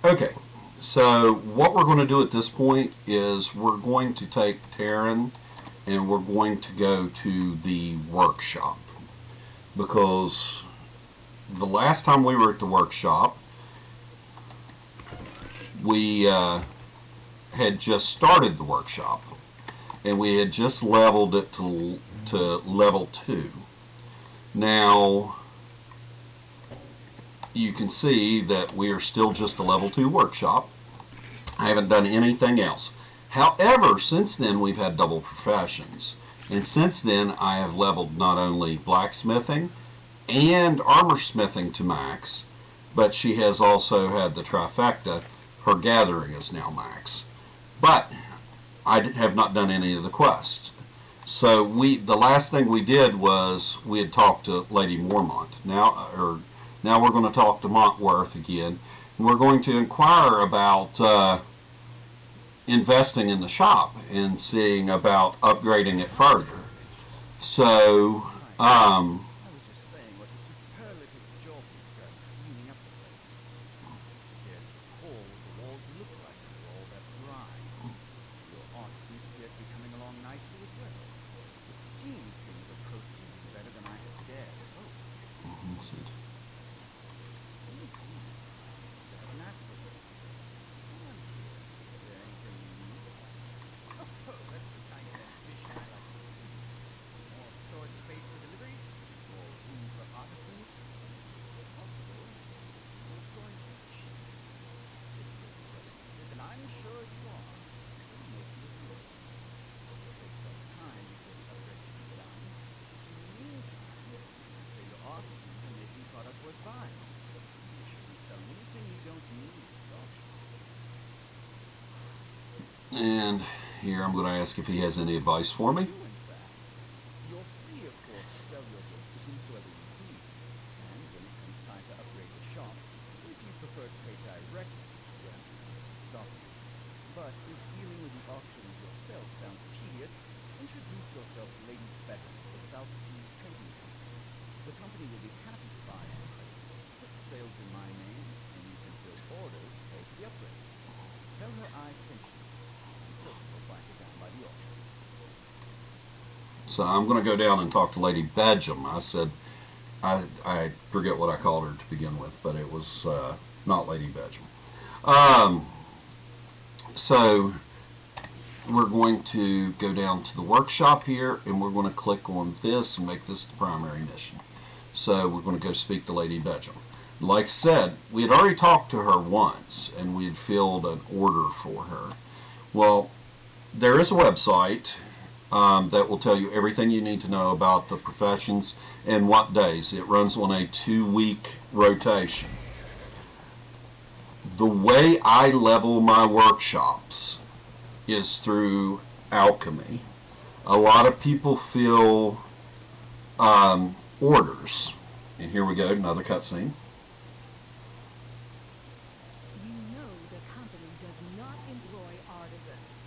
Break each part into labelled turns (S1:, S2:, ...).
S1: Okay, so what we're going to do at this point is we're going to take Taryn and we're going to go to the workshop because the last time we were at the workshop, we had just started the workshop and we had just leveled it to level 2. Now, you can see that we are still just a level 2 workshop. I haven't done anything else. However, since then we've had double professions. And since then I have leveled not only blacksmithing and armor smithing to max, but she has also had the trifecta. Her gathering is now max. But I have not done any of the quests. So the last thing we did was we had talked to Lady Mormont. Now we're going to talk to Montworth again, and we're going to inquire about investing in the shop and seeing about upgrading it further. So,
S2: I was just saying what a superlative job you've done cleaning up the place. I can scarce recall what the walls look like under all that grime. Your art seems to be coming along nicely as well. It seems things are proceeding better than I had dared hope. That's the kind of ambition I like to see. More storage space for deliveries, more room for artisans. If possible, more going to be cheap. If you're so interested, and I'm sure you are, we'll make you yours. It'll take some time before the upgrade can be done. In the meantime, you say your artisans are making product worth buying. You shouldn't sell anything you don't need at auctions.
S1: and here I'm going to ask if he has any advice for me.
S2: In fact, you're free, of course, to sell your goods to whomsoever you please. And when it comes time to upgrade the shop, if you prefer to pay directly, then I can't stop you. But if dealing with the auctions yourself sounds tedious, introduce yourself to Lady Beckham of the South Seas Trading Company. The company will be happy to buy your credit. Put sales in my name, and you can fill orders to pay for the upgrades. Tell her I sent you. I'm certain you'll find her down by the auctions.
S1: So I'm going to go down and talk to Lady Bedlam. I said, I forget what I called her to begin with, but it was not Lady Bedlam. So we're going to go down to the workshop here, and we're going to click on this and make this the primary mission. So we're going to go speak to Lady Bedlam. Like I said, we had already talked to her once, and we had filled an order for her. Well, there is a website that will tell you everything you need to know about the professions and what days. It runs on a 2-week rotation. The way I level my workshops is through alchemy. A lot of people fill orders. And here we go, another cutscene.
S3: You know the company does not employ artisans,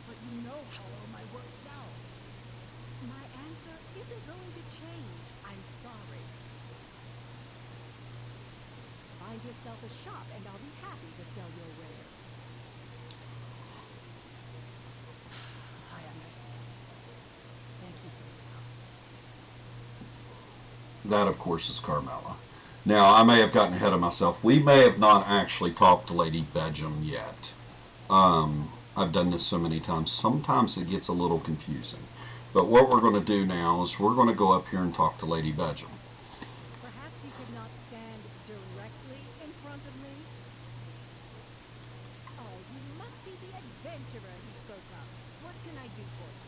S3: but you know how well my work sells. My answer isn't going to change. I'm sorry. Find yourself a shop and I'll be happy to sell your wares. I understand. Thank you for your help.
S1: That, of course, is Karmela. Now, I may have gotten ahead of myself. We may have not actually talked to Lady Bedlam yet. I've done this so many times. Sometimes it gets a little confusing. But what we're going to do now is we're going to go up here and talk to Lady Bedlam.
S3: Perhaps you could not stand directly in front of me? Oh, you must be the adventurer he spoke of. What can I do for you?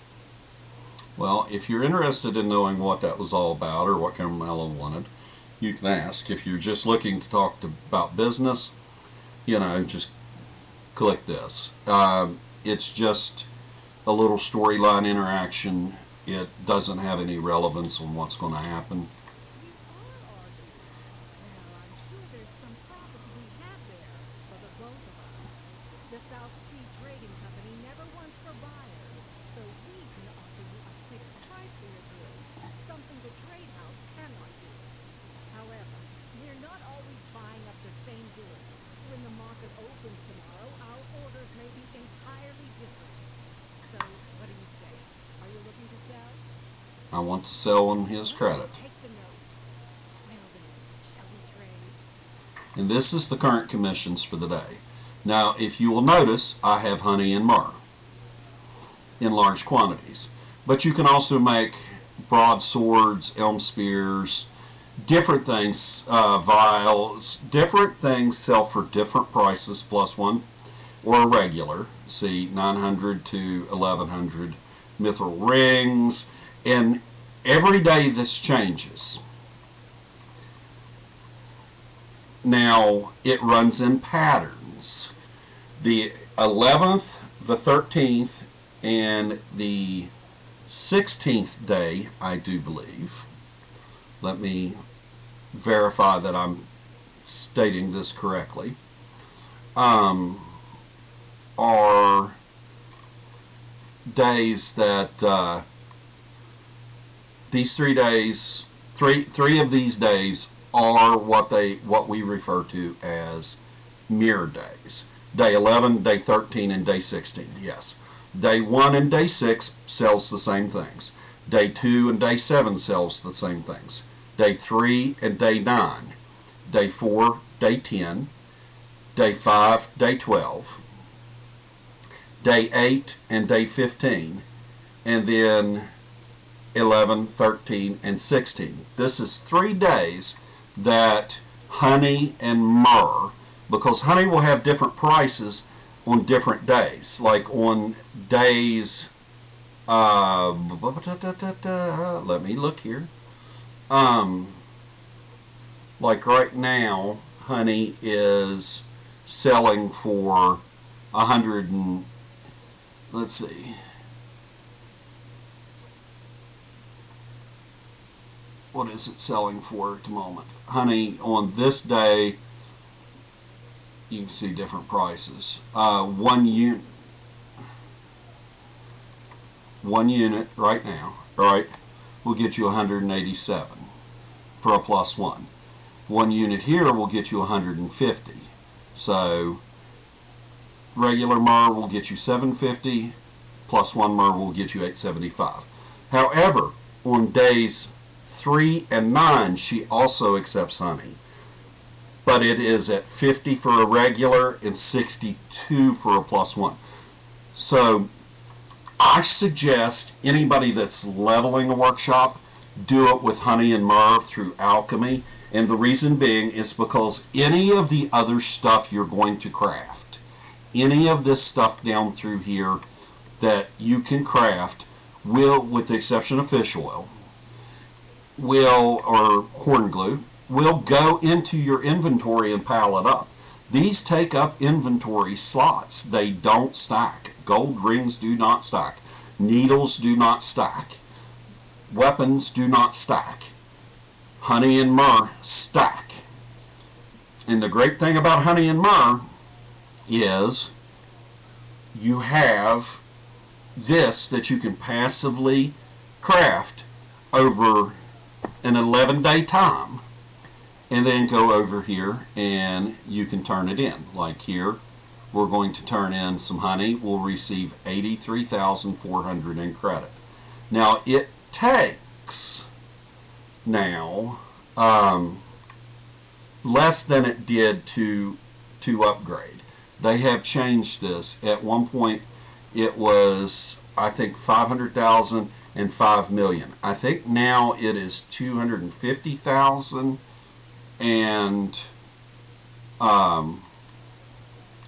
S1: Well, if you're interested in knowing what that was all about or what Karmela wanted, you can ask. If you're just looking to talk about business, just click this. It's just a little storyline interaction. It doesn't have any relevance on what's going to happen.
S3: You are arguing. Well, I'm sure there's some profit to be had there for the both of us. The South Sea Trading Company never wants for buyers, so we can offer you a fixed price for your goods, something the trade house cannot do. However, we're not always buying up the same goods when the market
S1: I want to sell on his credit.
S3: Take the note. Now then, shall we trade?
S1: And this is the current commissions for the day. Now, if you will notice, I have honey and myrrh in large quantities. But you can also make broadswords, elm spears, different things, vials, different things sell for different prices, +1 or a regular. See, 900 to 1100 mithril rings, and every day this changes. Now, it runs in patterns. The 11th, the 13th, and the 16th day, I do believe. Let me verify that I'm stating this correctly. Are days that these 3 days, three of these days are what we refer to as mirror days. Day 11, day 13, and day 16. Yes. Day 1 and day 6 sells the same things. Day 2 and day 7 sells the same things. Day 3 and day 9. Day 4, day 10. Day 5, day 12. Day 8 and day 15. And then 11, 13, and 16. This is 3 days that honey and myrrh, because honey will have different prices on different days. Like on days, let me look here. Like right now, honey is selling for 100 and, let's see. What is it selling for at the moment? Honey on this day, you can see different prices. One unit right now, right, will get you 187 for a +1. 1 unit here will get you 150. So regular myrrh will get you 750, +1 myrrh will get you 875. However, on days 3 and 9, she also accepts honey, but it is at 50 for a regular and 62 for a +1. So I suggest anybody that's leveling a workshop do it with honey and myrrh through alchemy, and the reason being is because any of the other stuff you're going to craft, any of this stuff down through here that you can craft will, with the exception of fish oil, or corn glue, will go into your inventory and pile it up. These take up inventory slots. They don't stack. Gold rings do not stack. Needles do not stack. Weapons do not stack. Honey and myrrh stack. And the great thing about honey and myrrh is you have this that you can passively craft over an 11-day time, and then go over here and you can turn it in. Like here, we're going to turn in some honey. We'll receive 83,400 in credit. Now it takes now less than it did to upgrade. They have changed this. At one point it was, I think, 500,000 and 5 million. I think now it is 250,000 and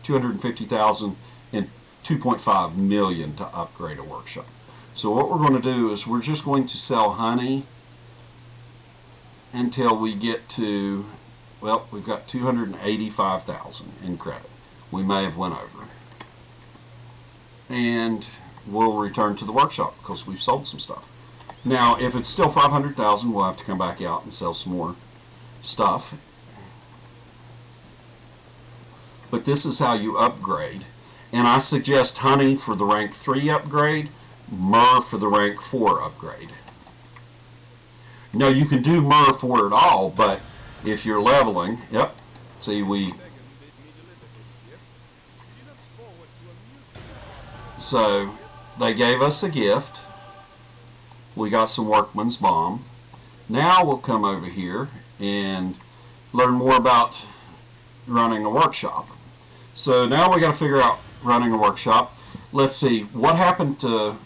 S1: 250,000 and 2.5 million to upgrade a workshop. So what we're going to do is we're just going to sell honey until we get to, well, we've got 285,000 in credit. We may have went over. And we'll return to the workshop because we've sold some stuff. Now, if it's still 500,000, we'll have to come back out and sell some more stuff. But this is how you upgrade. And I suggest honey for the rank 3 upgrade, myrrh for the rank 4 upgrade. Now, you can do myrrh for it all, but if you're leveling, yep, see, so they gave us a gift. We got some workman's bomb. Now we'll come over here and learn more about running a workshop. So now we got to figure out running a workshop. Let's see, what happened to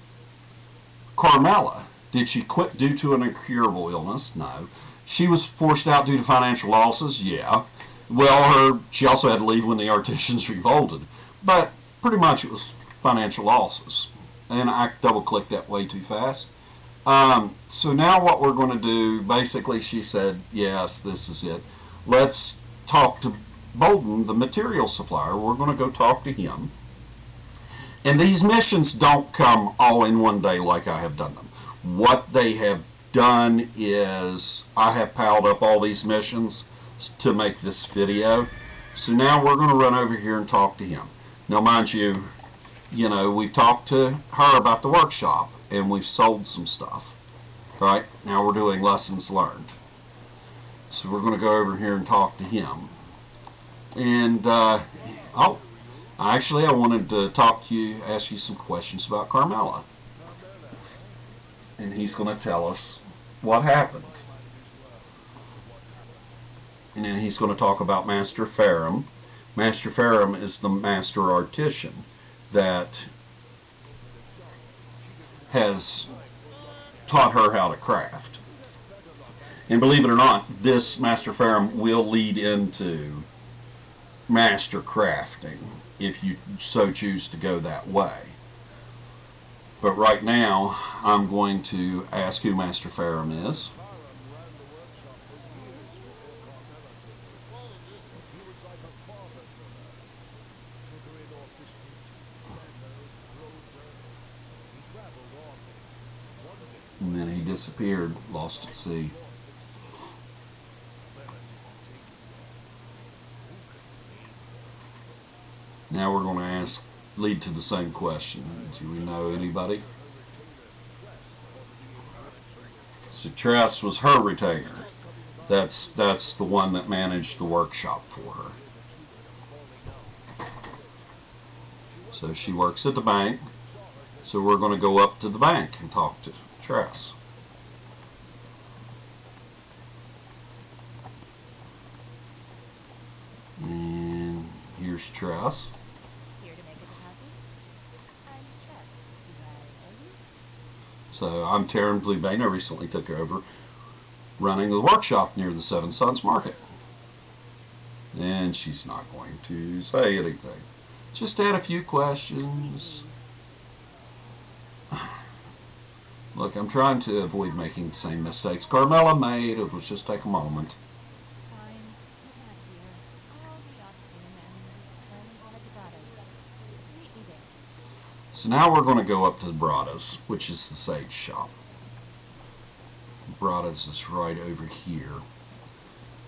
S1: Karmela? Did she quit due to an incurable illness? No. She was forced out due to financial losses? Yeah. Well, she also had to leave when the Artisans revolted. But pretty much it was financial losses. And I double-clicked that way too fast. So now what we're going to do, basically she said, yes, this is it. Let's talk to Bolden, the material supplier. We're going to go talk to him. And these missions don't come all in one day like I have done them. What they have done is I have piled up all these missions to make this video. So now we're going to run over here and talk to him. Now mind you, we've talked to her about the workshop and we've sold some stuff. Right? Now we're doing lessons learned. So we're going to go over here and talk to him. And, actually I wanted to talk to you, ask you some questions about Karmela. And he's going to tell us what happened. And then he's going to talk about Master Farum. Master Farum is the master artisan that has taught her how to craft. And believe it or not, this Master Farum will lead into master crafting if you so choose to go that way. But right now, I'm going to ask who Master Farum is. And then he disappeared, lost at sea. Now we're going to lead to the same question. Do we know anybody? So Tress was her retainer. That's the one that managed the workshop for her. So she works at the bank. So we're going to go up to the bank and talk to Tress. And here's Tress. So I'm Taryn Bluebane. I recently took over running the workshop near the Seven Sons Market. And she's not going to say anything. Just add a few questions. Look, I'm trying to avoid making the same mistakes Karmela made. It will just take a moment. So now we're going to go up to Brada's, which is the sage shop. Brada's is right over here.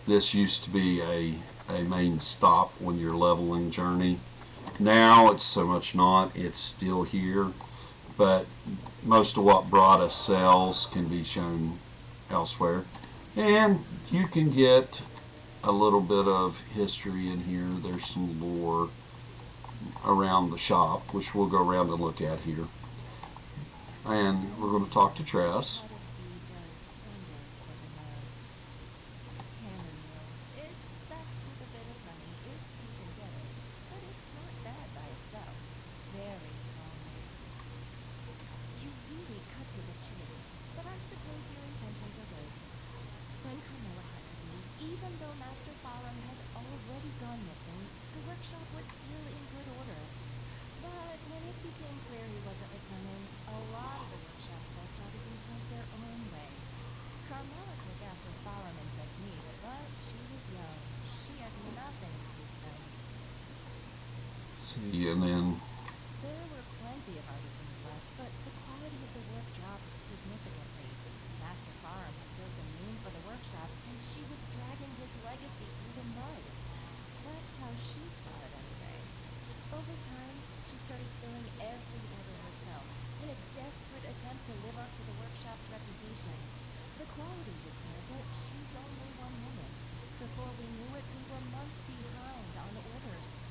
S1: This used to be a main stop when you're leveling journey. Now it's so much not. It's still here. But most of what Brada sells can be shown elsewhere. And you can get a little bit of history in here. There's some lore around the shop, which we'll go around and look at here. And we're going to talk to Tress.
S4: Even though Master Farum had already gone missing, the workshop was still in good order. But when it became clear he wasn't returning, a lot of the workshop's best artisans went their own way. Karmela took after Farum and technique, but she was young. She had nothing to teach them.
S1: See, and then
S4: There were plenty of artisans left, but the quality of the work dropped significantly. Master Farum had built a name for the workshop, and she was dragging his legacy through the mud. That's how she saw it anyway. Over time, she started filling every order herself, in a desperate attempt to live up to the workshop's reputation. The quality was there, but she's only one woman. Before we knew it, we were months behind on orders.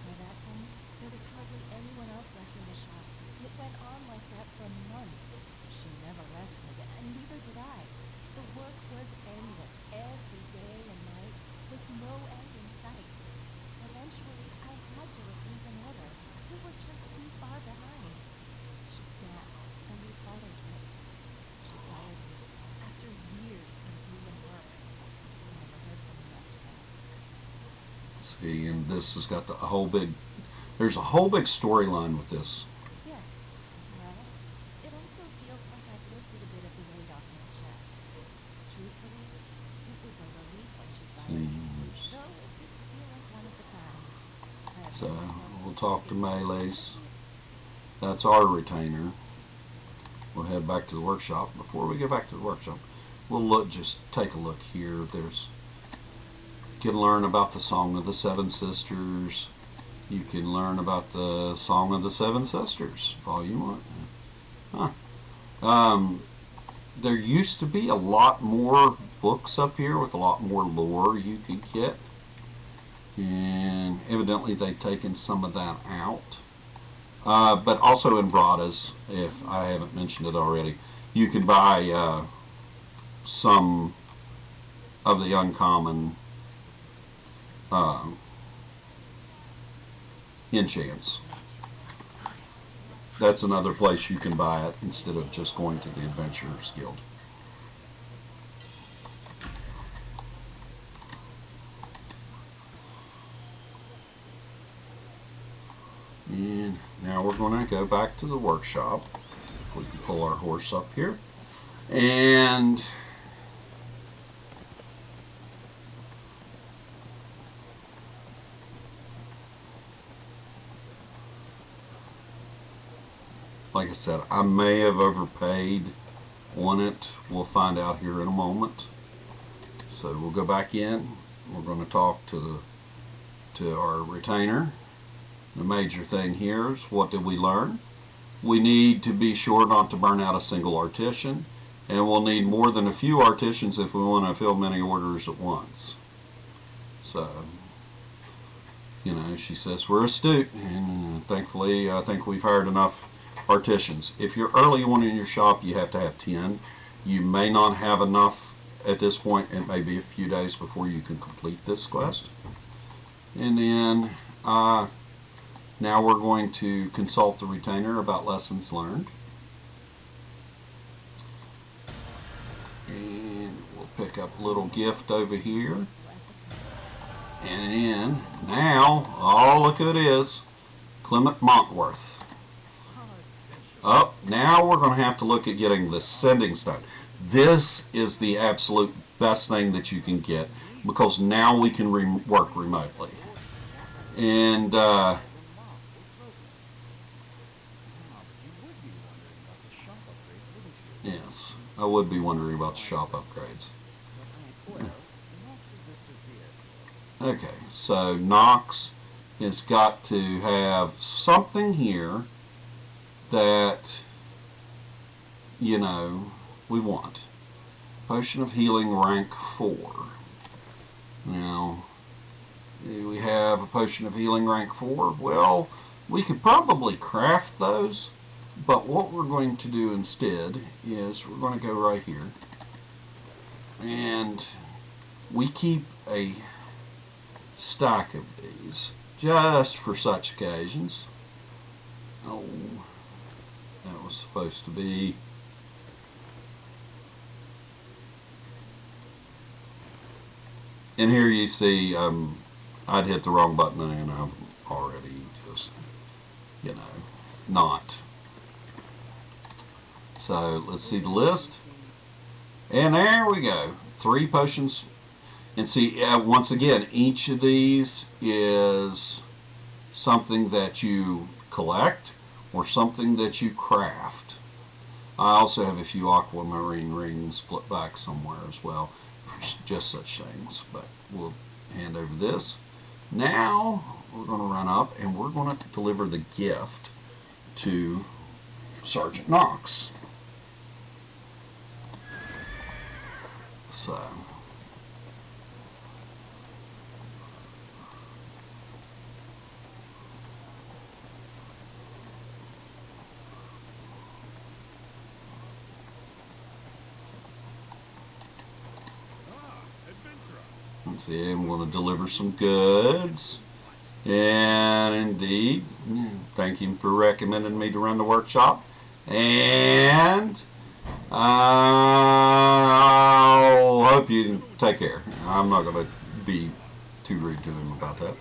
S4: By that point, there was hardly anyone else left in the shop. It went on like that for months. Eventually, I had to refuse an order. We were just too far behind. She snapped, and we followed it. She fired me after years of doing work. I never heard from her after that.
S1: See, and this has got a whole big, there's a whole big storyline with this.
S4: Yes. Well, it also feels like I've lifted a bit of the weight off my chest. Truthfully, it was a relief when she fired me, though it didn't feel like one at the time.
S1: So we'll talk to Melee's. That's our retainer. We'll head back to the workshop. Before we go back to the workshop, we'll just take a look here. You can learn about the Song of the Seven Sisters. You can learn about the Song of the Seven Sisters, if all you want. There used to be a lot more books up here with a lot more lore you could get. And evidently they've taken some of that out. But also in Bradas, if I haven't mentioned it already, you can buy some of the uncommon enchants. That's another place you can buy it instead of just going to the Adventurers Guild. And now we're going to go back to the workshop. We can pull our horse up here. And like I said, I may have overpaid on it. We'll find out here in a moment. So we'll go back in. We're going to talk to our retainer. The major thing here is, what did we learn? We need to be sure not to burn out a single artisan, and we'll need more than a few artisans if we want to fill many orders at once. So, you know, she says we're astute, and thankfully I think we've hired enough artisans. If you're early on in your shop, you have to have 10. You may not have enough at this point. It may be a few days before you can complete this quest. And then now we're going to consult the retainer about lessons learned. And we'll pick up a little gift over here. And then, now, oh, look who it is. Clement Montworth. Oh, now we're going to have to look at getting the Sending Stone. This is the absolute best thing that you can get, because now we can work remotely. And yes, I would be wondering about the shop upgrades. Okay, so Nox has got to have something here that, you know, we want. Potion of Healing rank 4. Now, do we have a Potion of Healing rank 4? Well, we could probably craft those, but what we're going to do instead is we're going to go right here, and we keep a stack of these just for such occasions. Oh, that was supposed to be and here you see I'd hit the wrong button, and I'm already just, you know, not. So let's see the list, and there we go, 3 potions. And see, once again, each of these is something that you collect or something that you craft. I also have a few aquamarine rings split back somewhere as well for just such things. But we'll hand over this. Now we're going to run up and we're going to deliver the gift to Sergeant Knox. So let's see, I'm going to deliver some goods. And indeed, thank him for recommending me to run the workshop. And I hope you take care. I'm not going to be too rude to him about that.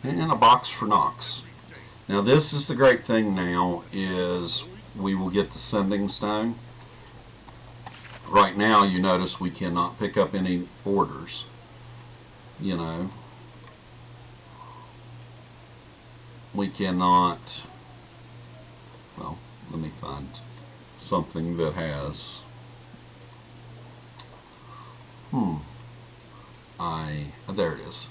S1: And a box for Knox. Now this is the great thing now, is we will get the sending stone. Right now you notice we cannot pick up any orders. You know, we cannot, well, let me find something that has, there it is.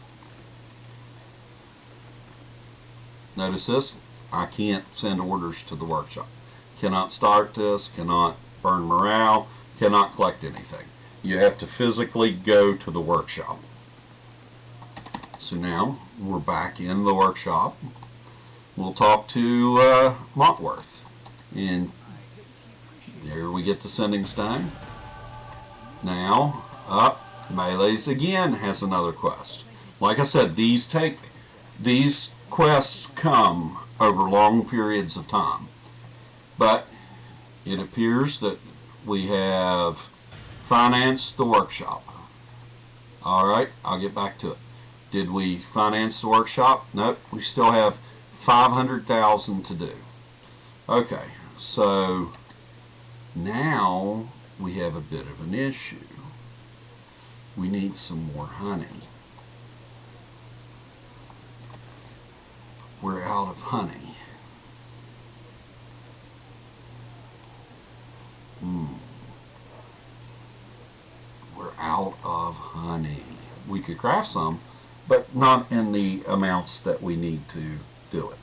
S1: Notice this, I can't send orders to the workshop. Cannot start this, cannot burn morale, cannot collect anything. You have to physically go to the workshop. So now we're back in the workshop. We'll talk to Montworth. And there we get the sending stone. Now, up, Melee's again has another quest. Like I said, these quests come over long periods of time. But it appears that we have financed the workshop. Alright, I'll get back to it. Did we finance the workshop? Nope, we still have 500,000 to do. Okay, so now we have a bit of an issue. We need some more honey. We're out of honey. We're out of honey. We could craft some, but not in the amounts that we need to do it.